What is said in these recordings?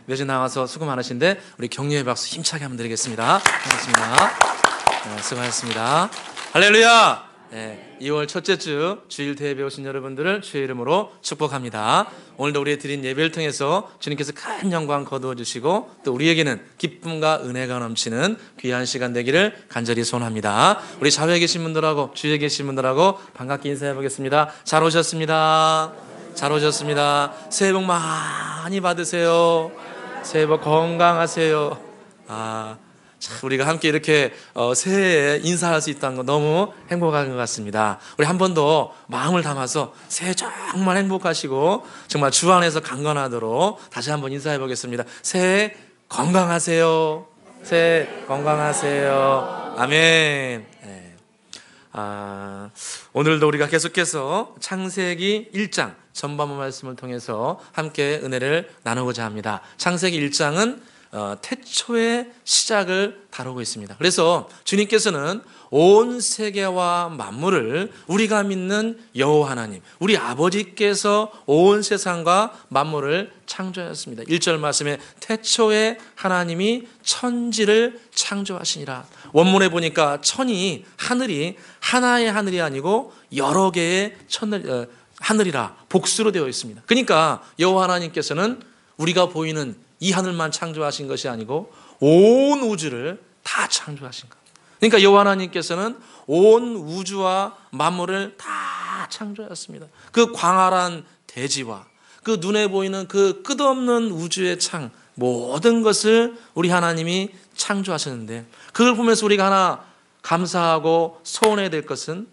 매주 나와서 수고 많으신데 우리 격려의 박수 힘차게 한번 드리겠습니다. 반갑습니다. 네, 수고하셨습니다. 할렐루야. 2월 첫째 주 주일 대예배 오신 여러분들을 주의 이름으로 축복합니다. 오늘도 우리의 드린 예배를 통해서 주님께서 큰 영광 거두어 주시고 또 우리에게는 기쁨과 은혜가 넘치는 귀한 시간 되기를 간절히 소원합니다. 우리 자외에 계신 분들하고 주위에 계신 분들하고 반갑게 인사해 보겠습니다. 잘 오셨습니다. 잘 오셨습니다. 새해 복 많이 받으세요. 새해 복 건강하세요. 참 우리가 함께 이렇게 새해에 인사할 수 있다는 거 너무 행복한 것 같습니다. 우리 한 번 더 마음을 담아서 새해 정말 행복하시고 정말 주 안에서 강건하도록 다시 한번 인사해 보겠습니다. 새해 건강하세요. 새해 건강하세요. 아멘. 오늘도 우리가 계속해서 창세기 1장 전반부 말씀을 통해서 함께 은혜를 나누고자 합니다. 창세기 1장은 태초의 시작을 다루고 있습니다. 그래서 주님께서는 온 세계와 만물을 우리가 믿는 여호와 하나님, 우리 아버지께서 온 세상과 만물을 창조하였습니다. 1절 말씀에 태초에 하나님이 천지를 창조하시니라. 원문에 보니까 천이 하늘이 하나의 하늘이 아니고 여러 개의 하늘이라 복수로 되어 있습니다. 그러니까 여호와 하나님께서는 우리가 보이는 이 하늘만 창조하신 것이 아니고 온 우주를 다 창조하신 것. 그러니까 여호와 하나님께서는 온 우주와 만물을 다 창조하였습니다. 그 광활한 대지와 그 눈에 보이는 그 끝없는 우주의 창, 모든 것을 우리 하나님이 창조하셨는데 그걸 보면서 우리가 하나 감사하고 소원해야 될 것은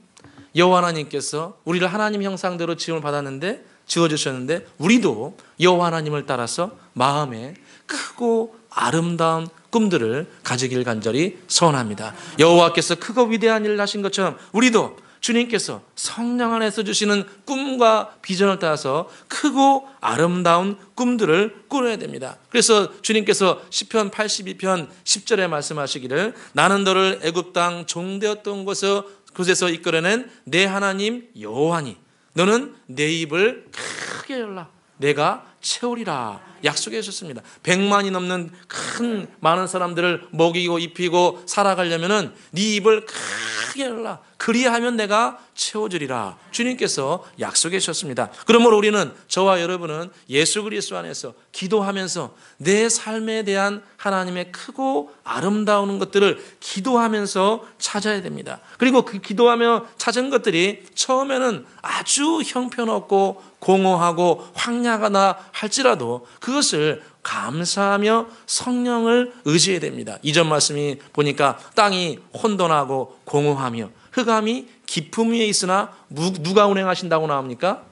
여호와 하나님께서 우리를 하나님 형상대로 지음을 받았는데 지어주셨는데 우리도 여호와 하나님을 따라서 마음에 크고 아름다운 꿈들을 가지길 간절히 소원합니다. 여호와께서 크고 위대한 일을 하신 것처럼 우리도 주님께서 성령 안에서 주시는 꿈과 비전을 따라서 크고 아름다운 꿈들을 꾸려야 됩니다. 그래서 주님께서 시편 82편 10절에 말씀하시기를 나는 너를 애굽 땅 종되었던 곳에서 이끌어낸 내 하나님 여호와니 너는 내 입을 크게 열라 내가 채우리라 약속해 주셨습니다. 100만이 넘는 큰 많은 사람들을 먹이고 입히고 살아가려면은 네 입을 크게 열라 그리하면 내가 채워주리라 주님께서 약속해 주셨습니다. 그러므로 우리는 저와 여러분은 예수 그리스도 안에서 기도하면서 내 삶에 대한 하나님의 크고 아름다운 것들을 기도하면서 찾아야 됩니다. 그리고 그 기도하며 찾은 것들이 처음에는 아주 형편없고 공허하고 황량하다 할지라도 그것을 감사하며 성령을 의지해야 됩니다. 이전 말씀이 보니까 땅이 혼돈하고 공허하며 흑암이 깊음 위에 있으나 누가 운행하신다고 나옵니까?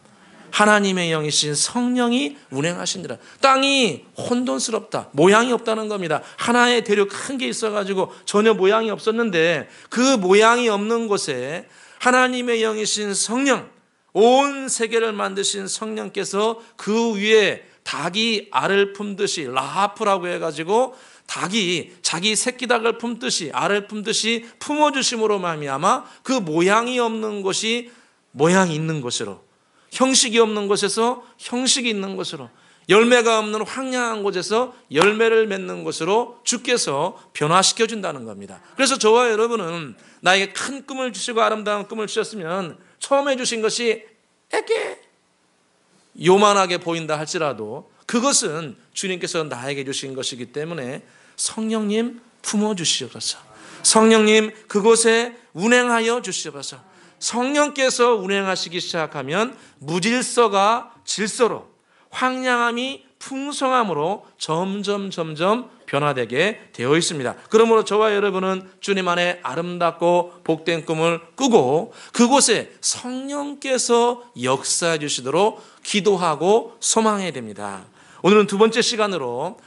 하나님의 영이신 성령이 운행하시니라. 땅이 혼돈스럽다. 모양이 없다는 겁니다. 하나의 대륙 큰 게 있어가지고 전혀 모양이 없었는데 그 모양이 없는 곳에 하나님의 영이신 성령 온 세계를 만드신 성령께서 그 위에 닭이 알을 품듯이 라하프라고 해가지고 닭이 자기 새끼 닭을 품듯이 알을 품듯이 품어주심으로 말미암아 그 모양이 없는 곳이 모양이 있는 곳으로 형식이 없는 곳에서 형식이 있는 곳으로 열매가 없는 황량한 곳에서 열매를 맺는 곳으로 주께서 변화시켜 준다는 겁니다. 그래서 저와 여러분은 나에게 큰 꿈을 주시고 아름다운 꿈을 주셨으면 처음에 주신 것이 에게 요만하게 보인다 할지라도 그것은 주님께서 나에게 주신 것이기 때문에 성령님 품어주시옵소서. 성령님 그곳에 운행하여 주시옵소서. 성령께서 운행하시기 시작하면 무질서가 질서로 황량함이 풍성함으로 점점 변화되게 되어 있습니다. 그러므로 저와 여러분은 주님 안에 아름답고 복된 꿈을 꾸고 그곳에 성령께서 역사해 주시도록 기도하고 소망해야 됩니다. 오늘은 두 번째 시간으로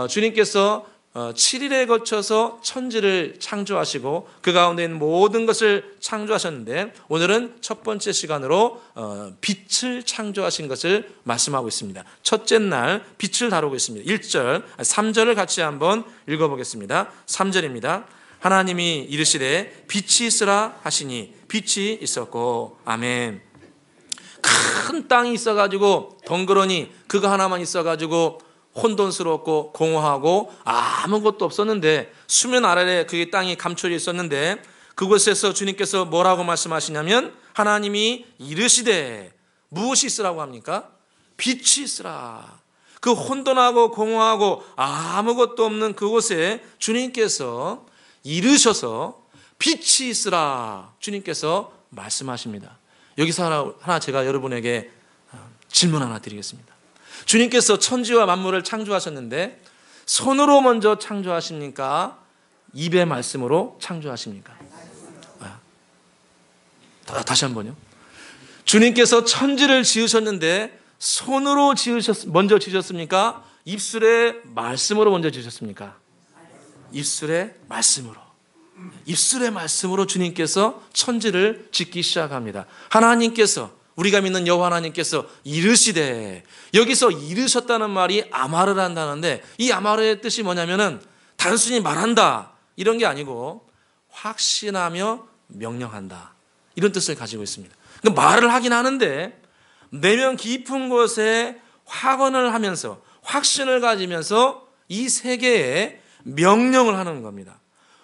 주님께서 7일에 거쳐서 천지를 창조하시고 그 가운데 있는 모든 것을 창조하셨는데 오늘은 첫 번째 시간으로 빛을 창조하신 것을 말씀하고 있습니다. 첫째 날 빛을 다루고 있습니다. 3절을 같이 한번 읽어보겠습니다. 3절입니다. 하나님이 이르시되 빛이 있으라 하시니 빛이 있었고 아멘. 큰 땅이 있어가지고 덩그러니 그거 하나만 있어가지고 혼돈스럽고 공허하고 아무것도 없었는데 수면 아래에 그 땅이 감춰져 있었는데 그곳에서 주님께서 뭐라고 말씀하시냐면 하나님이 이르시되 무엇이 있으라고 합니까? 빛이 있으라. 그 혼돈하고 공허하고 아무것도 없는 그곳에 주님께서 이르셔서 빛이 있으라 주님께서 말씀하십니다. 여기서 하나 제가 여러분에게 질문 하나 드리겠습니다. 주님께서 천지와 만물을 창조하셨는데 손으로 먼저 창조하십니까? 입의 말씀으로 창조하십니까? 다시 한번요. 주님께서 천지를 지으셨는데 손으로 먼저 지으셨습니까? 입술의 말씀으로 먼저 지으셨습니까? 입술의 말씀으로. 입술의 말씀으로 주님께서 천지를 짓기 시작합니다. 하나님께서, 우리가 믿는 여호와 하나님께서 이르시되, 여기서 이르셨다는 말이 아마르를 한다는데 이 아마르의 뜻이 뭐냐면은 단순히 말한다 이런 게 아니고 확신하며 명령한다 이런 뜻을 가지고 있습니다. 그러니까 말을 하긴 하는데 내면 깊은 곳에 확언을 하면서 확신을 가지면서 이 세계에 명령을 하는 겁니다.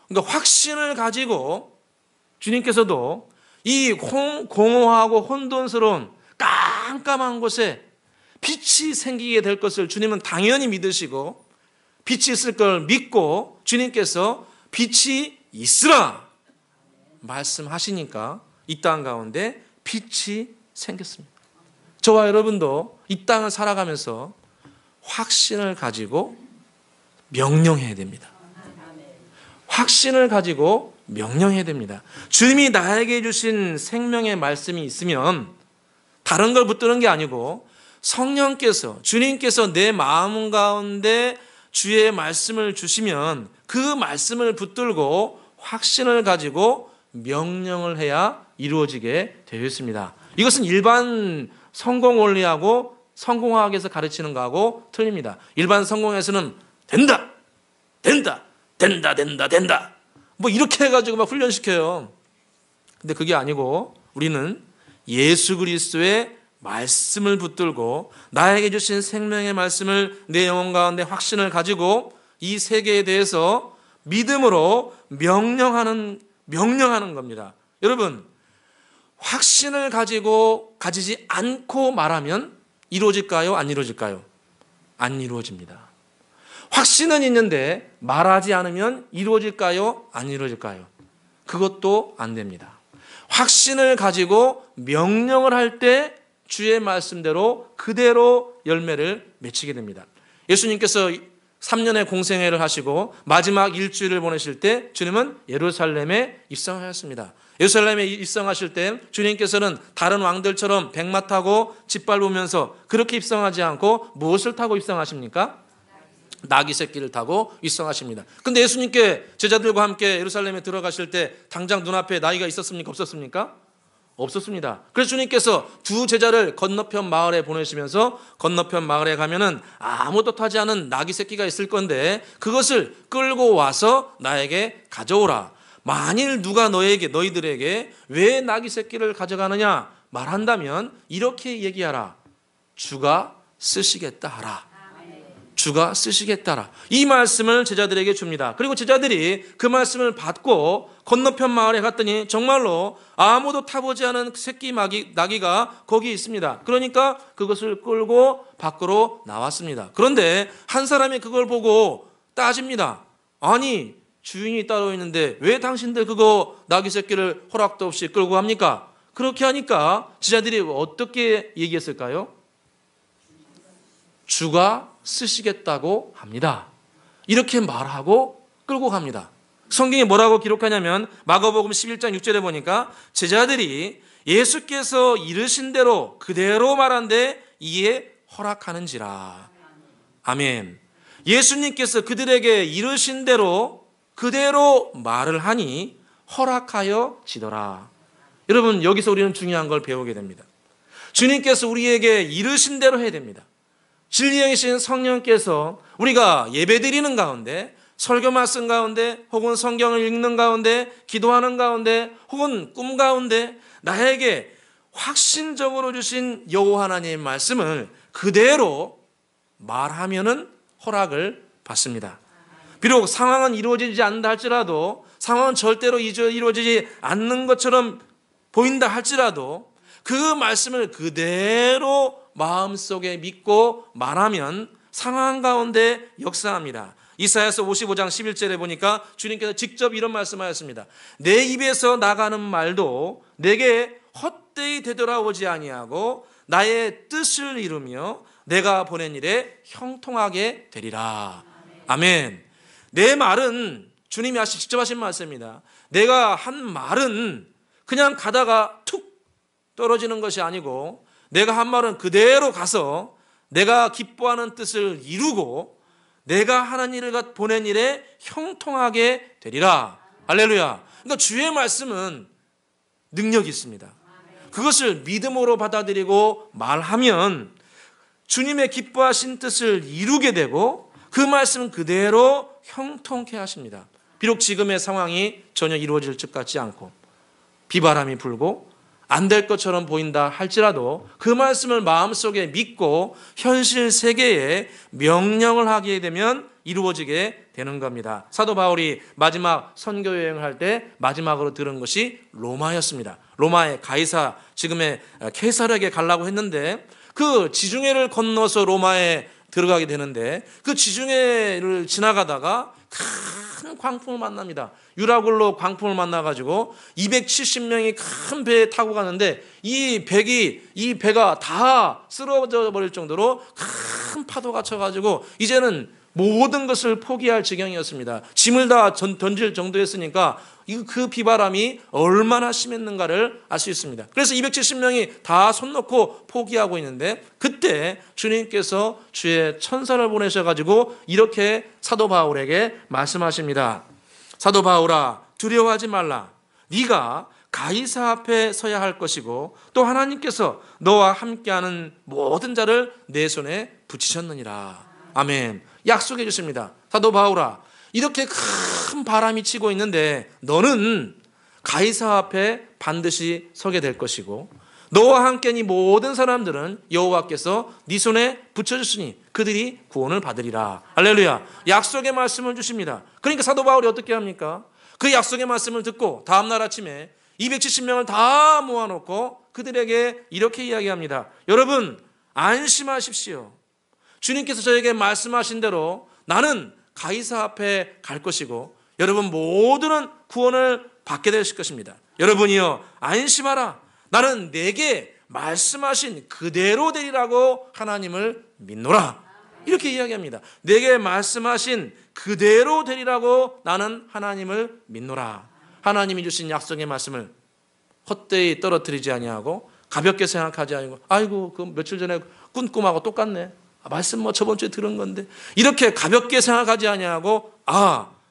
그러니까 확신을 가지고 주님께서도 이 공허하고 혼돈스러운 깜깜한 곳에 빛이 생기게 될 것을 주님은 당연히 믿으시고 빛이 있을 걸 믿고 주님께서 빛이 있으라 말씀하시니까 이 땅 가운데 빛이 생겼습니다. 저와 여러분도 이 땅을 살아가면서 확신을 가지고 명령해야 됩니다. 확신을 가지고 명령해야 됩니다. 주님이 나에게 주신 생명의 말씀이 있으면 다른 걸 붙드는 게 아니고 성령께서, 주님께서 내 마음 가운데 주의 말씀을 주시면 그 말씀을 붙들고 확신을 가지고 명령을 해야 이루어지게 되어 있습니다. 이것은 일반 성공 원리하고 성공학에서 가르치는 거하고 틀립니다. 일반 성공에서는 된다, 된다, 된다, 된다, 된다. 뭐 이렇게 해가지고 막 훈련시켜요. 근데 그게 아니고 우리는 예수 그리스도의 말씀을 붙들고 나에게 주신 생명의 말씀을 내 영혼 가운데 확신을 가지고 이 세계에 대해서 믿음으로 명령하는 겁니다. 여러분, 확신을 가지지 않고 말하면 이루어질까요? 안 이루어질까요? 안 이루어집니다. 확신은 있는데 말하지 않으면 이루어질까요? 안 이루어질까요? 그것도 안 됩니다. 확신을 가지고 명령을 할 때 주의 말씀대로 그대로 열매를 맺히게 됩니다. 예수님께서 3년의 공생애를 하시고 마지막 일주일을 보내실 때 주님은 예루살렘에 입성하였습니다. 예루살렘에 입성하실 때 주님께서는 다른 왕들처럼 백마 타고 짓밟으면서 그렇게 입성하지 않고 무엇을 타고 입성하십니까? 나귀 새끼를 타고 입성하십니다. 근데 예수님께 제자들과 함께 예루살렘에 들어가실 때 당장 눈앞에 나귀가 있었습니까? 없었습니까? 없었습니다. 그래서 주님께서 두 제자를 건너편 마을에 보내시면서 건너편 마을에 가면은 아무도 타지 않은 나귀 새끼가 있을 건데 그것을 끌고 와서 나에게 가져오라. 만일 누가 너희들에게 왜 나귀 새끼를 가져가느냐 말한다면 이렇게 얘기하라. 주가 쓰시겠다 하라. 주가 쓰시겠다라. 이 말씀을 제자들에게 줍니다. 그리고 제자들이 그 말씀을 받고 건너편 마을에 갔더니 정말로 아무도 타보지 않은 새끼 나귀가 거기 있습니다. 그러니까 그것을 끌고 밖으로 나왔습니다. 그런데 한 사람이 그걸 보고 따집니다. 아니, 주인이 따로 있는데 왜 당신들 그거 나귀 새끼를 허락도 없이 끌고 갑니까? 그렇게 하니까 제자들이 어떻게 얘기했을까요? 주가 쓰시겠다고 합니다. 이렇게 말하고 끌고 갑니다. 성경에 뭐라고 기록하냐면 마가복음 11장 6절에 보니까 제자들이 예수께서 이르신 대로 그대로 말한데 이에 허락하는지라. 아멘. 예수님께서 그들에게 이르신 대로 그대로 말을 하니 허락하여 지더라. 여러분, 여기서 우리는 중요한 걸 배우게 됩니다. 주님께서 우리에게 이르신 대로 해야 됩니다. 진리이신 성령께서 우리가 예배드리는 가운데, 설교 말씀 가운데, 혹은 성경을 읽는 가운데, 기도하는 가운데, 혹은 꿈 가운데 나에게 확신적으로 주신 여호와 하나님의 말씀을 그대로 말하면은 허락을 받습니다. 비록 상황은 이루어지지 않는다 할지라도, 상황은 절대로 이루어지지 않는 것처럼 보인다 할지라도 그 말씀을 그대로 마음속에 믿고 말하면 상황 가운데 역사합니다. 이사야서 55장 11절에 보니까 주님께서 직접 이런 말씀하셨습니다. 내 입에서 나가는 말도 내게 헛되이 되돌아오지 아니하고 나의 뜻을 이루며 내가 보낸 일에 형통하게 되리라. 아멘. 내 말은 주님이 직접 하신 말씀입니다. 내가 한 말은 그냥 가다가 툭 떨어지는 것이 아니고 내가 한 말은 그대로 가서 내가 기뻐하는 뜻을 이루고 내가 하는 일을 보낸 일에 형통하게 되리라. 할렐루야. 그러니까 주의 말씀은 능력이 있습니다. 그것을 믿음으로 받아들이고 말하면 주님의 기뻐하신 뜻을 이루게 되고 그 말씀은 그대로 형통케 하십니다. 비록 지금의 상황이 전혀 이루어질 것 같지 않고 비바람이 불고 안 될 것처럼 보인다 할지라도 그 말씀을 마음속에 믿고 현실 세계에 명령을 하게 되면 이루어지게 되는 겁니다. 사도 바울이 마지막 선교 여행을 할 때 마지막으로 들은 것이 로마였습니다. 로마의 가이사, 지금의 케사르에게 가려고 했는데 그 지중해를 건너서 로마에 들어가게 되는데 그 지중해를 지나가다가 큰 광풍을 만납니다. 유라굴로 광풍을 만나가지고 270명이 큰 배에 타고 가는데 이 배가 다 쓰러져 버릴 정도로 큰 파도가 쳐가지고 이제는 모든 것을 포기할 지경이었습니다. 짐을 다 던질 정도였으니까 그 비바람이 얼마나 심했는가를 알 수 있습니다. 그래서 270명이 다 손 놓고 포기하고 있는데 그때 주님께서 주의 천사를 보내셔가지고 이렇게 사도 바울에게 말씀하십니다. 사도 바울아, 두려워하지 말라. 네가 가이사 앞에 서야 할 것이고 또 하나님께서 너와 함께하는 모든 자를 내 손에 붙이셨느니라. 아멘. 약속해 주십니다. 사도 바울아, 이렇게 큰 바람이 치고 있는데 너는 가이사 앞에 반드시 서게 될 것이고 너와 함께 이 모든 사람들은 여호와께서 네 손에 붙여주시니 그들이 구원을 받으리라. 할렐루야. 약속의 말씀을 주십니다. 그러니까 사도 바울이 어떻게 합니까? 그 약속의 말씀을 듣고 다음날 아침에 270명을 다 모아놓고 그들에게 이렇게 이야기합니다. 여러분 안심하십시오. 주님께서 저에게 말씀하신 대로 나는 가이사 앞에 갈 것이고 여러분 모두는 구원을 받게 되실 것입니다. 여러분이여 안심하라. 나는 내게 말씀하신 그대로 되리라고 하나님을 믿노라. 이렇게 이야기합니다. 내게 말씀하신 그대로 되리라고 나는 하나님을 믿노라. 하나님이 주신 약속의 말씀을 헛되이 떨어뜨리지 아니하고 가볍게 생각하지 아니고 아이고 그 며칠 전에 꾼 꿈하고 똑같네. 말씀 뭐 저번 주에 들은 건데 이렇게 가볍게 생각하지 아니하고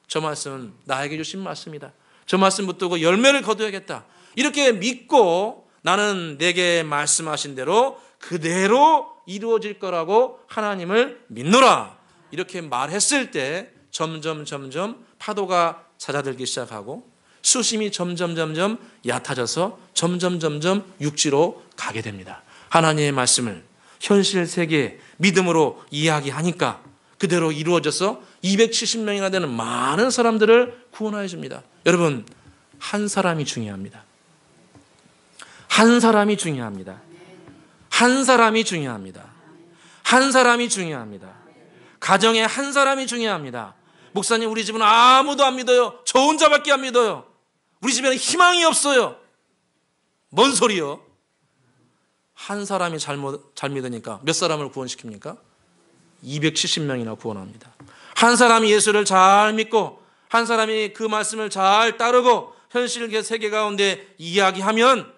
저 말씀은 나에게 주신 말씀이다. 저 말씀 붙들고 열매를 거둬야겠다. 이렇게 믿고 나는 내게 말씀하신 대로 그대로 이루어질 거라고 하나님을 믿노라. 이렇게 말했을 때 점점 파도가 잦아들기 시작하고 수심이 점점 얕아져서 점점 육지로 가게 됩니다. 하나님의 말씀을 현실 세계에 믿음으로 이야기하니까 그대로 이루어져서 270명이나 되는 많은 사람들을 구원하여 줍니다. 여러분, 한 사람이 중요합니다. 한 사람이 중요합니다. 한 사람이 중요합니다. 한 사람이 중요합니다. 가정에 한 사람이 중요합니다. 목사님, 우리 집은 아무도 안 믿어요. 저 혼자밖에 안 믿어요. 우리 집에는 희망이 없어요. 뭔 소리요? 한 사람이 잘 믿으니까 몇 사람을 구원시킵니까? 270명이나 구원합니다. 한 사람이 예수를 잘 믿고 한 사람이 그 말씀을 잘 따르고 현실 세계 가운데 이야기하면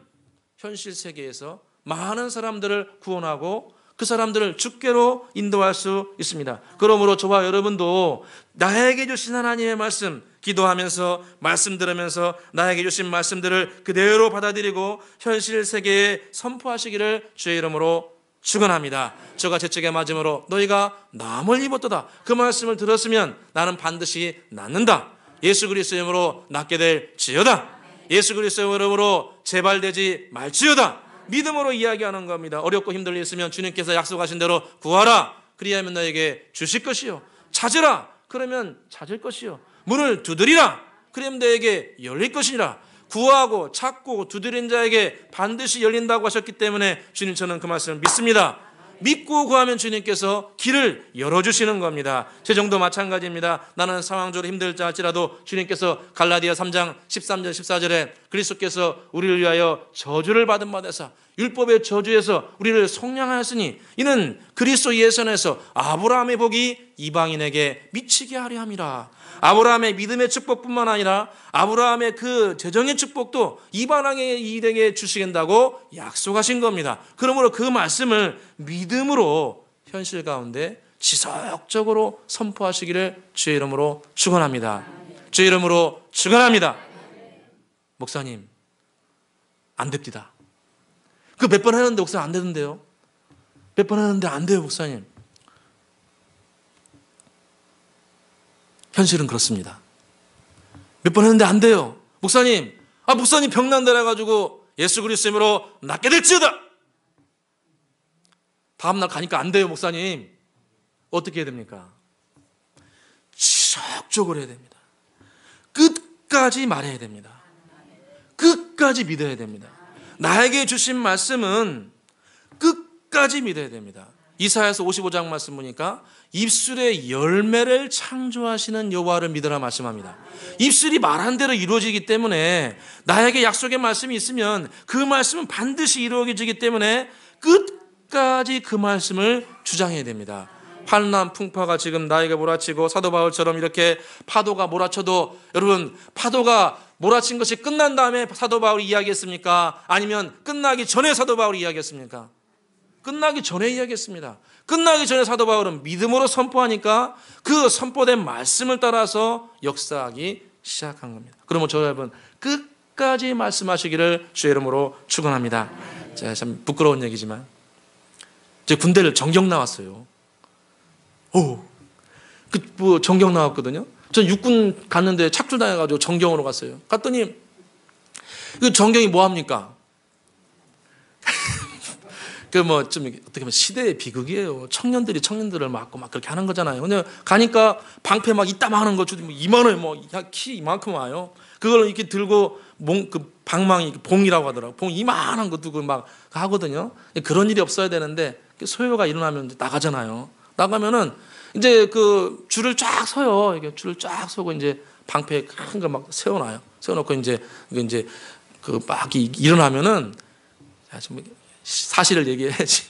현실 세계에서 많은 사람들을 구원하고 그 사람들을 주께로 인도할 수 있습니다. 그러므로 저와 여러분도 나에게 주신 하나님의 말씀 기도하면서 말씀 들으면서 나에게 주신 말씀들을 그대로 받아들이고 현실 세계에 선포하시기를 주의 이름으로 축원합니다. 저가 제적에 맞음으로 너희가 남을 입었도다. 그 말씀을 들었으면 나는 반드시 낫는다. 예수 그리스도의 이름으로 낫게 될지어다. 예수 그리스도의 이름으로 재발되지 말지어다. 믿음으로 이야기하는 겁니다. 어렵고 힘들 일 있으면 주님께서 약속하신 대로 구하라. 그리하면 너에게 주실 것이요. 찾으라. 그러면 찾을 것이요. 문을 두드리라. 그러면 너에게 열릴 것이니라. 구하고 찾고 두드린 자에게 반드시 열린다고 하셨기 때문에 주님, 저는 그 말씀을 믿습니다. 믿고 구하면 주님께서 길을 열어주시는 겁니다. 제 정도 마찬가지입니다. 나는 상황적으로 힘들자 할지라도 주님께서 갈라디아 3장 13절 14절에 그리스도께서 우리를 위하여 저주를 받은 바 되사 율법의 저주에서 우리를 속량하였으니 이는 그리스도 예선에서 아브라함의 복이 이방인에게 미치게 하려 함이라. 아브라함의 믿음의 축복뿐만 아니라 아브라함의 그 재정의 축복도 이방인에게 주시겠다고 약속하신 겁니다. 그러므로 그 말씀을 믿음으로 현실 가운데 지속적으로 선포하시기를 주의 이름으로 축원합니다. 주의 이름으로 축원합니다. 목사님, 안 됩니다. 그 몇 번 하는데 목사님 안 되는데요. 몇 번 하는데 안 돼요, 목사님. 현실은 그렇습니다. 몇 번 했는데 안 돼요. 목사님, 목사님 병난다 해가지고 예수 그리스도 이름으로 낫게 될지어다. 다음날 가니까 안 돼요, 목사님. 어떻게 해야 됩니까? 지속적으로 해야 됩니다. 끝까지 말해야 됩니다. 끝까지 믿어야 됩니다. 나에게 주신 말씀은 끝까지 믿어야 됩니다. 이사야서 55장 말씀 보니까 입술의 열매를 창조하시는 여호와를 믿으라 말씀합니다. 입술이 말한 대로 이루어지기 때문에 나에게 약속의 말씀이 있으면 그 말씀은 반드시 이루어지기 때문에 끝까지 그 말씀을 주장해야 됩니다. 환난 풍파가 지금 나에게 몰아치고 사도 바울처럼 이렇게 파도가 몰아쳐도, 여러분, 파도가 몰아친 것이 끝난 다음에 사도 바울이 이야기했습니까? 아니면 끝나기 전에 사도 바울이 이야기했습니까? 끝나기 전에 이야기했습니다. 끝나기 전에 사도 바울은 믿음으로 선포하니까 그 선포된 말씀을 따라서 역사하기 시작한 겁니다. 그러면 저 여러분, 끝까지 말씀하시기를 주의 이름으로 축원합니다. 자, 참 부끄러운 얘기지만 제 군대를 정경 나왔어요. 정경 나왔거든요. 전 육군 갔는데 착출당해가지고 정경으로 갔어요. 갔더니 그 정경이 뭐 합니까? 좀 어떻게 보면 시대의 비극이에요. 청년들을 맞고 막 그렇게 하는 거잖아요. 근데 가니까 방패 막 이따만한 거 주고 이만해, 키 이만큼 와요. 그걸 이렇게 들고 그 방망이 봉이라고 하더라고. 봉 이만한 거 두고 막 하거든요. 그런 일이 없어야 되는데 소요가 일어나면 이제 나가잖아요. 나가면은 이제 그 줄을 쫙 서요. 이게 줄을 쫙 서고 이제 방패 큰 거 막 세워놔요. 세워놓고 이제 그 막 일어나면은 사실을 얘기해야지.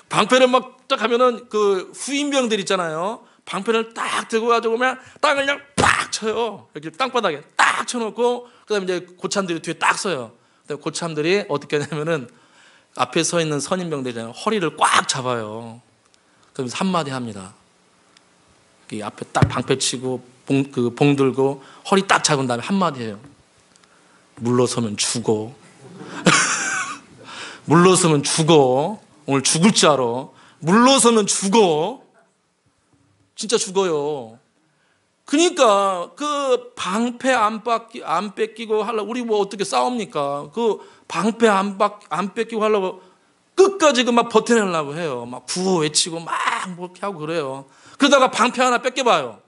방패를 막 딱 하면은 그 후임병들 있잖아요. 방패를 딱 들고 가지고 그냥 땅을 그냥 빡 쳐요. 이렇게 땅바닥에 딱 쳐놓고 그다음에 이제 고참들이 뒤에 딱 서요. 그다음에 고참들이 어떻게 하냐면은 앞에 서 있는 선임병들이잖아요. 허리를 꽉 잡아요. 그러면서 한마디 합니다. 이 앞에 딱 방패 치고 봉 들고 허리 딱 잡은 다음에 한마디 해요. 물러서면 죽어. 물러서면 죽어. 오늘 죽을 줄 알아. 물러서면 죽어. 진짜 죽어요. 그러니까 그 방패 안 뺏기고 하려고 우리 뭐 어떻게 싸웁니까? 그 방패 안 뺏기고 하려고 끝까지 그 막 버텨내려고 해요. 막 구호 외치고 막 뭐 이렇게 하고 그래요. 그러다가 방패 하나 뺏겨봐요.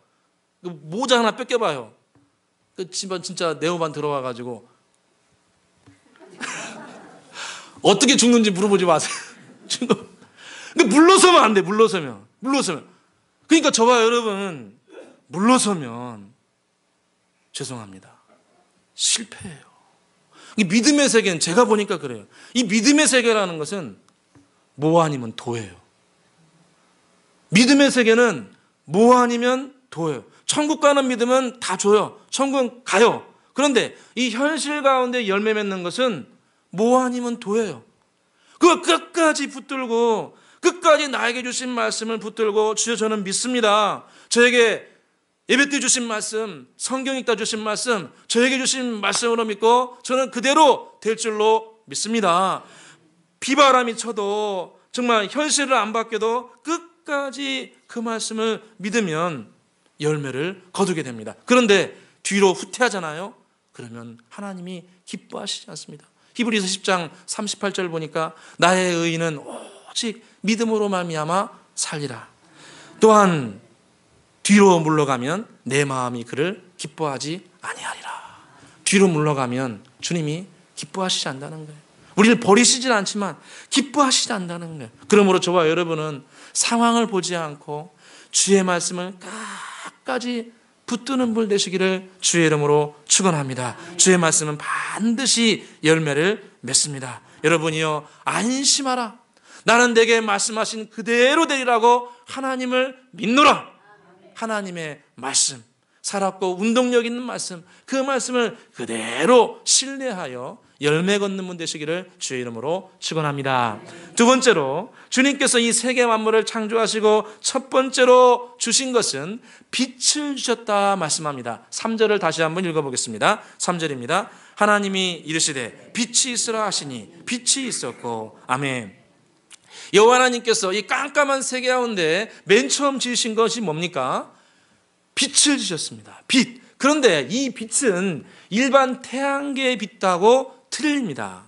모자 하나 뺏겨봐요. 그 집안 진짜 네오반 들어와가지고 어떻게 죽는지 물어보지 마세요. 근데 물러서면 안 돼. 물러서면. 그러니까 저와 여러분, 물러서면 죄송합니다. 실패해요. 이 믿음의 세계는 제가 보니까 그래요. 이 믿음의 세계라는 것은 뭐 아니면 도예요. 믿음의 세계는 뭐 아니면 도예요. 천국 가는 믿음은 다 줘요. 천국 가요. 그런데 이 현실 가운데 열매 맺는 것은 뭐 아니면 도예요. 그걸 끝까지 붙들고 끝까지 나에게 주신 말씀을 붙들고 주여 저는 믿습니다. 저에게 예배 때 주신 말씀, 성경 읽다 주신 말씀, 저에게 주신 말씀으로 믿고 저는 그대로 될 줄로 믿습니다. 비바람이 쳐도 정말 현실을 안 바뀌어도 끝까지 그 말씀을 믿으면 열매를 거두게 됩니다. 그런데 뒤로 후퇴하잖아요. 그러면 하나님이 기뻐하시지 않습니다. 히브리서 10장 38절 보니까 나의 의인은 오직 믿음으로 말미암아 살리라. 또한 뒤로 물러가면 내 마음이 그를 기뻐하지 아니하리라. 뒤로 물러가면 주님이 기뻐하시지 않는다는 거예요. 우리를 버리시진 않지만 기뻐하시지 않는다는 거예요. 그러므로 저와 여러분은 상황을 보지 않고 주의 말씀을 끝까지 붙드는 분 되시기를 주의 이름으로 축원합니다. 주의 말씀은 반드시 열매를 맺습니다. 여러분이요, 안심하라. 나는 내게 말씀하신 그대로 되리라고 하나님을 믿노라. 하나님의 말씀, 살았고 운동력 있는 말씀, 그 말씀을 그대로 신뢰하여 열매 걷는 분 되시기를 주의 이름으로 축원합니다. 두 번째로 주님께서 이 세계 만물을 창조하시고 첫 번째로 주신 것은 빛을 주셨다 말씀합니다. 3절을 다시 한번 읽어보겠습니다. 3절입니다. 하나님이 이르시되 빛이 있으라 하시니 빛이 있었고 아멘. 여호와 하나님께서 이 깜깜한 세계 가운데 맨 처음 지으신 것이 뭡니까? 빛을 주셨습니다. 빛. 그런데 이 빛은 일반 태양계의 빛하고 틀립니다.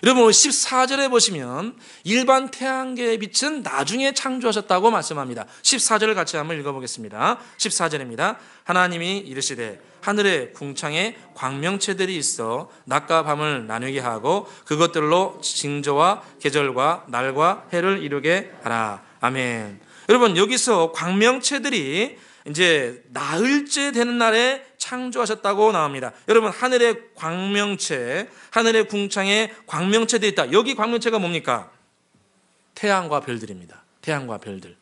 여러분 14절에 보시면 일반 태양계의 빛은 나중에 창조하셨다고 말씀합니다. 14절을 같이 한번 읽어보겠습니다. 14절입니다. 하나님이 이르시되 하늘에 궁창에 광명체들이 있어 낮과 밤을 나누게 하고 그것들로 징조와 계절과 날과 해를 이루게 하라. 아멘. 여러분 여기서 광명체들이 이제 나흘째 되는 날에 창조하셨다고 나옵니다. 여러분 하늘의 광명체, 하늘의 궁창에 광명체들이 있다. 여기 광명체가 뭡니까? 태양과 별들입니다. 태양과 별들.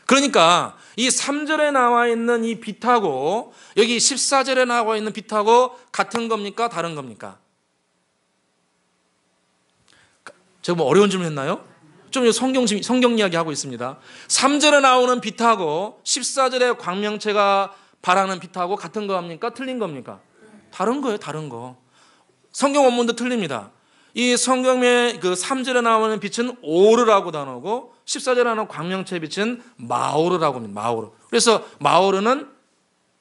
그러니까 이 3절에 나와 있는 이 빛하고 여기 14절에 나와 있는 빛하고 같은 겁니까? 다른 겁니까? 제가 뭐 어려운 질문 했나요? 좀 성경 이야기 하고 있습니다. 3절에 나오는 빛하고 14절에 광명체가 발하는 빛하고 같은 겁니까? 틀린 겁니까? 다른 거예요, 다른 거. 성경 원문도 틀립니다. 이 성경의 그 3절에 나오는 빛은 오르라고 단어고 14절에 나오는 광명체의 빛은 마오르라고 합니다. 마오르. 그래서 마오르는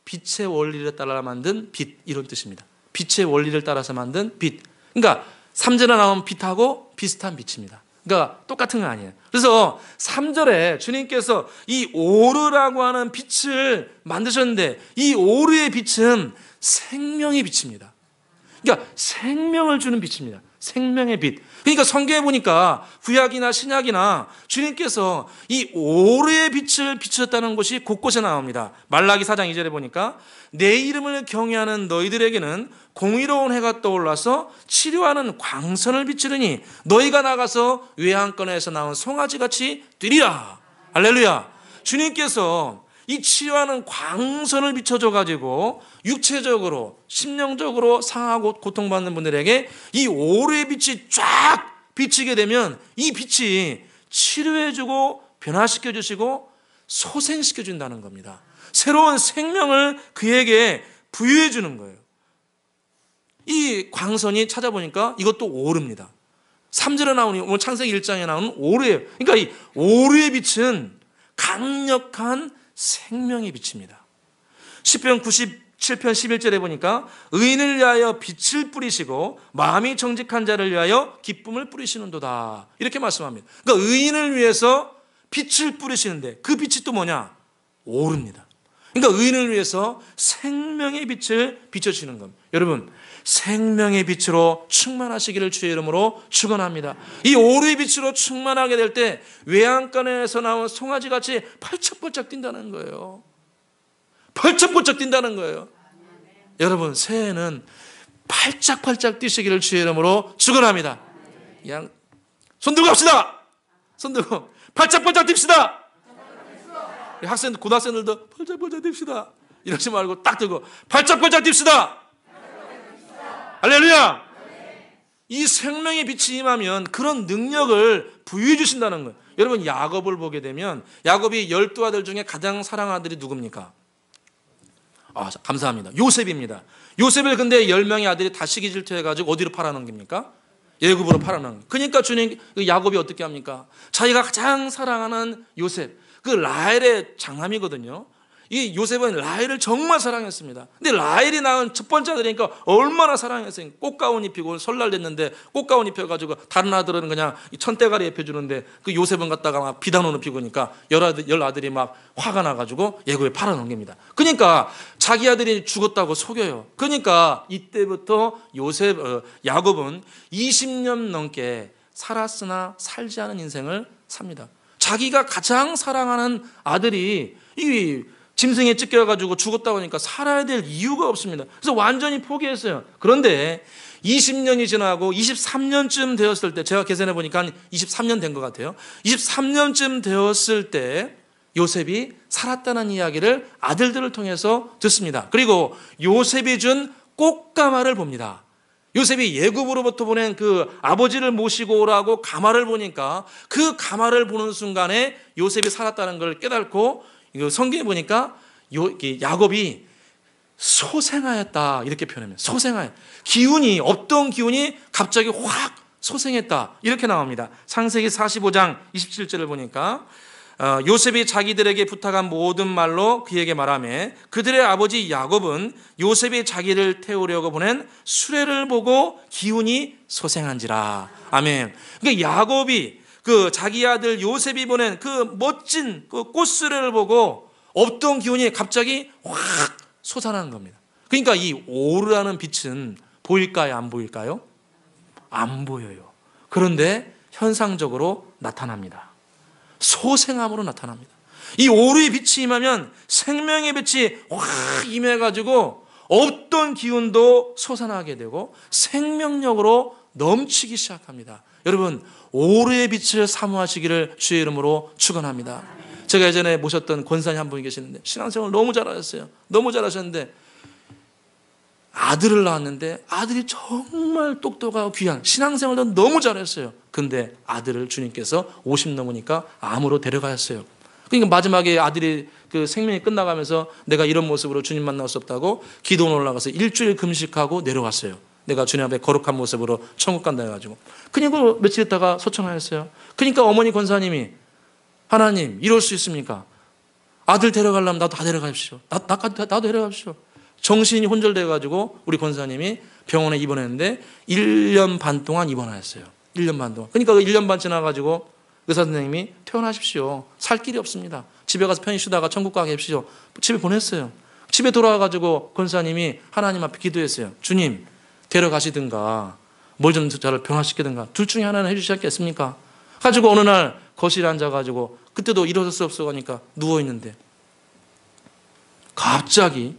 빛의 원리를 따라 만든 빛, 이런 뜻입니다. 빛의 원리를 따라서 만든 빛. 그러니까 3절에 나오는 빛하고 비슷한 빛입니다. 그러니까 똑같은 거 아니에요. 그래서 3절에 주님께서 이 오르라고 하는 빛을 만드셨는데 이 오르의 빛은 생명의 빛입니다. 그러니까 생명을 주는 빛입니다. 생명의 빛. 그러니까 성경에 보니까 구약이나 신약이나 주님께서 이 오르의 빛을 비추셨다는 것이 곳곳에 나옵니다. 말라기 4장 2절에 보니까 내 이름을 경외하는 너희들에게는 공의로운 해가 떠올라서 치료하는 광선을 비추르니 너희가 나가서 외양간에서 나온 송아지같이 뛰리라. 할렐루야. 주님께서 이 치료하는 광선을 비춰줘가지고 육체적으로 심령적으로 상하고 고통받는 분들에게 이 오르의 빛이 쫙 비치게 되면 이 빛이 치료해주고 변화시켜주시고 소생시켜준다는 겁니다. 새로운 생명을 그에게 부여해주는 거예요. 이 광선이 찾아보니까 이것도 오르입니다. 3절에 나오는 오늘 창세기 1장에 나오는 오르예요. 그러니까 이 오르의 빛은 강력한 생명의 빛입니다. 시편 97편 11절에 보니까 의인을 위하여 빛을 뿌리시고 마음이 정직한 자를 위하여 기쁨을 뿌리시는도다. 이렇게 말씀합니다. 그러니까 의인을 위해서 빛을 뿌리시는데 그 빛이 또 뭐냐? 오르입니다. 그러니까 의인을 위해서 생명의 빛을 비춰주시는 겁니다. 여러분 생명의 빛으로 충만하시기를 주의 이름으로 축원합니다. 이 오르의 빛으로 충만하게 될 때 외양간에서 나온 송아지같이 펄쩍펄쩍 뛴다는 거예요. 펄쩍펄쩍 뛴다는 거예요. 여러분 새해는 팔짝팔짝 뛰시기를 주의 이름으로 축원합니다. 손 들고 갑시다. 손 들고 팔짝팔짝 뜁시다. 학생 고등학생들도 펄짝펄짝 뜁시다. 이러지 말고 딱 들고 팔짝팔짝 뜁시다. 할렐루야. 이 생명의 빛이 임하면 그런 능력을 부여해 주신다는 거예요. 여러분 야곱을 보게 되면 야곱이 12아들 중에 가장 사랑하는 아들이 누굽니까? 감사합니다. 요셉입니다. 요셉을 근데 10명의 아들이 다 시기 질투해가지고 어디로 팔아넘깁니까? 애굽으로 팔아넘깁니다. 그러니까 주님 야곱이 어떻게 합니까? 자기가 가장 사랑하는 요셉, 그 라헬의 장남이거든요. 이 요셉은 라헬을 정말 사랑했습니다. 근데 라헬이 낳은 첫 번째 아들이니까 얼마나 사랑했어요. 꽃가운 입히고 설날 됐는데 꽃가운 입혀가지고 다른 아들은 그냥 천대가리 입혀주는데 그 요셉은 갖다가 막 비단옷 입히고니까 열 아들이 막 화가 나가지고 예고에 팔아넘깁니다. 그러니까 자기 아들이 죽었다고 속여요. 그러니까 이때부터 야곱은 20년 넘게 살았으나 살지 않은 인생을 삽니다. 자기가 가장 사랑하는 아들이 이 짐승에 찢겨가지고 죽었다고 하니까 살아야 될 이유가 없습니다. 그래서 완전히 포기했어요. 그런데 20년이 지나고 23년쯤 되었을 때, 제가 계산해 보니까 한 23년 된 것 같아요. 23년쯤 되었을 때 요셉이 살았다는 이야기를 아들들을 통해서 듣습니다. 그리고 요셉이 준 꽃가마를 봅니다. 요셉이 예굽으로부터 보낸 그 아버지를 모시고 오라고 가마를 보니까 그 가마를 보는 순간에 요셉이 살았다는 걸 깨닫고, 이거 성경에 보니까 야곱이 소생하였다 이렇게 표현합니다. 소생하였. 기운이, 없던 기운이 갑자기 확 소생했다 이렇게 나옵니다. 창세기 45장 27절을 보니까 요셉이 자기들에게 부탁한 모든 말로 그에게 말하며 그들의 아버지 야곱은 요셉이 자기를 태우려고 보낸 수레를 보고 기운이 소생한지라. 아멘. 그러니까 야곱이 그 자기 아들 요셉이 보낸 그 멋진 그 꽃수레를 보고 없던 기운이 갑자기 확 솟아나는 겁니다. 그러니까 이 오르라는 빛은 보일까요? 안 보일까요? 안 보여요. 그런데 현상적으로 나타납니다. 소생함으로 나타납니다. 이 오르의 빛이 임하면 생명의 빛이 확 임해가지고 없던 기운도 솟아나게 되고 생명력으로 넘치기 시작합니다. 여러분, 오르의 빛을 사모하시기를 주의 이름으로 축원합니다. 제가 예전에 모셨던 권사님 한 분이 계시는데 신앙생활 너무 잘하셨어요. 너무 잘하셨는데 아들을 낳았는데 아들이 정말 똑똑하고 귀한, 신앙생활도 너무 잘했어요. 근데 아들을 주님께서 50 넘으니까 암으로 데려가셨어요. 그러니까 마지막에 아들이 그 생명이 끝나가면서 내가 이런 모습으로 주님 만날 수 없다고 기도원 올라가서 일주일 금식하고 내려갔어요. 내가 주님 앞에 거룩한 모습으로 천국 간다 해가지고. 그리고 며칠 있다가 소청하였어요. 그러니까 어머니 권사님이 하나님 이럴 수 있습니까? 아들 데려가려면 나도 다 데려가십시오. 나도 데려가십시오. 정신이 혼절돼가지고 우리 권사님이 병원에 입원했는데 1년 반 동안 입원하였어요. 1년 반 동안. 그러니까 1년 반 지나가지고 의사 선생님이 퇴원하십시오. 살 길이 없습니다. 집에 가서 편히 쉬다가 천국 가게 해주십시오. 집에 보냈어요. 집에 돌아와가지고 권사님이 하나님 앞에 기도했어요. 주님 데려가시든가 뭘 좀 저를 변화시키든가 둘 중에 하나는 해주시지 않겠습니까? 가지고 어느 날 거실에 앉아가지고 그때도 일어설 수 없어 가니까 누워있는데 갑자기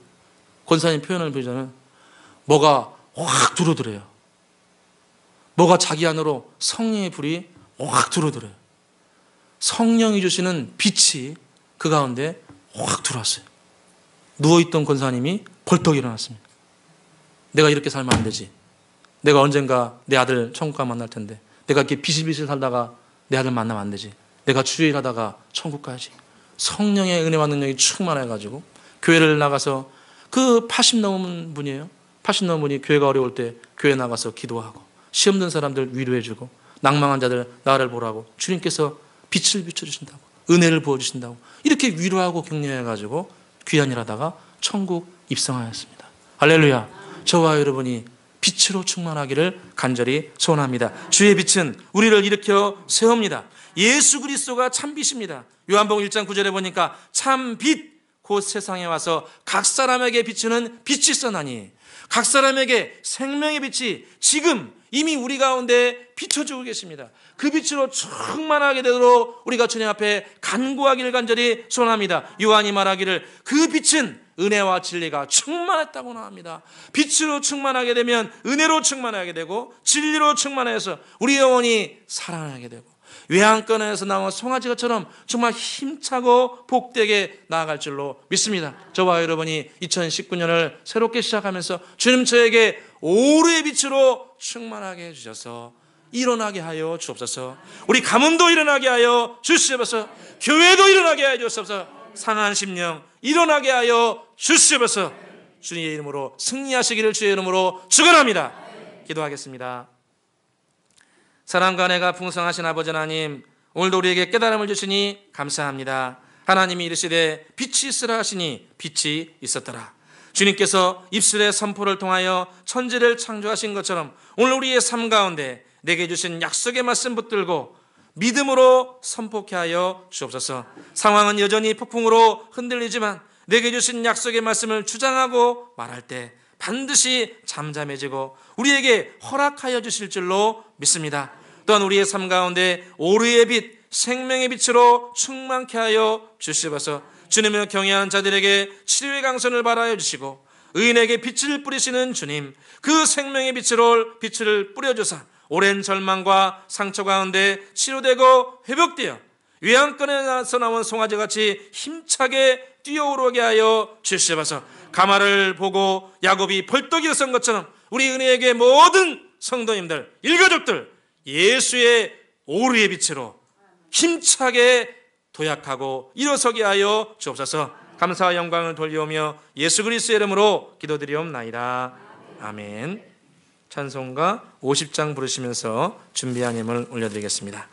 권사님 표현을 보자면 뭐가 확 들어들어요. 뭐가 자기 안으로 성령의 불이 확 들어들어요. 성령이 주시는 빛이 그 가운데 확 들어왔어요. 누워있던 권사님이 벌떡 일어났습니다. 내가 이렇게 살면 안 되지. 내가 언젠가 내 아들 천국 가 만날 텐데 내가 이렇게 비실비실 살다가 내 아들 만나면 안 되지. 내가 주일하다가 천국 가야지. 성령의 은혜와 능력이 충만해가지고 교회를 나가서 그 80 넘은 분이에요. 80 넘은 분이 교회가 어려울 때 교회 나가서 기도하고 시험 든 사람들 위로해주고 낭망한 자들 나를 보라고 주님께서 빛을 비춰주신다고 은혜를 부어주신다고 이렇게 위로하고 격려해가지고 귀한 일 하다가 천국 입성하였습니다. 할렐루야. 저와 여러분이 빛으로 충만하기를 간절히 소원합니다. 주의 빛은 우리를 일으켜 세웁니다. 예수 그리스도가 참 빛입니다. 요한복음 1장 9절에 보니까 참 빛 곧 세상에 와서 각 사람에게 비추는 빛이 있어나니 각 사람에게 생명의 빛이 지금 이미 우리 가운데 비춰주고 계십니다. 그 빛으로 충만하게 되도록 우리가 주님 앞에 간구하기를 간절히 소원합니다. 요한이 말하기를 그 빛은 은혜와 진리가 충만했다고 나옵니다. 빛으로 충만하게 되면 은혜로 충만하게 되고 진리로 충만해서 우리 영혼이 살아나게 되고 외양간에서 나온 송아지처럼 정말 힘차고 복되게 나아갈 줄로 믿습니다. 저와 여러분이 2019년을 새롭게 시작하면서 주님 저에게 오르의 빛으로 충만하게 해주셔서 일어나게 하여 주옵소서. 우리 가문도 일어나게 하여 주시옵소서. 교회도 일어나게 하여 주옵소서. 상한 심령 일어나게 하여 주시옵소서. 주님의 이름으로 승리하시기를 주의 이름으로 축원합니다. 기도하겠습니다. 사랑과 은혜가 풍성하신 아버지 하나님, 오늘도 우리에게 깨달음을 주시니 감사합니다. 하나님이 이르시되 빛이 있으라 하시니 빛이 있었더라. 주님께서 입술의 선포를 통하여 천지를 창조하신 것처럼 오늘 우리의 삶 가운데 내게 주신 약속의 말씀 붙들고 믿음으로 선포케 하여 주옵소서. 상황은 여전히 폭풍으로 흔들리지만 내게 주신 약속의 말씀을 주장하고 말할 때 반드시 잠잠해지고 우리에게 허락하여 주실 줄로 믿습니다. 또한 우리의 삶 가운데 오르의 빛, 생명의 빛으로 충만케 하여 주시옵소서. 주님을 경외한 자들에게 치료의 강선을 발하여 주시고 의인에게 빛을 뿌리시는 주님, 그 생명의 빛을 뿌려주사 오랜 절망과 상처 가운데 치료되고 회복되어 외양간에서 나온 송아지같이 힘차게 뛰어오르게 하여 주시옵소서. 가마를 보고 야곱이 벌떡 일어선 것처럼 우리 은혜에게 모든 성도님들, 일가족들 예수의 오르의 빛으로 힘차게 도약하고 일어서게 하여 주옵소서. 감사와 영광을 돌려오며 예수 그리스도의 이름으로 기도드리옵나이다. 아멘. 찬송가 50장 부르시면서 준비한 힘을 올려드리겠습니다.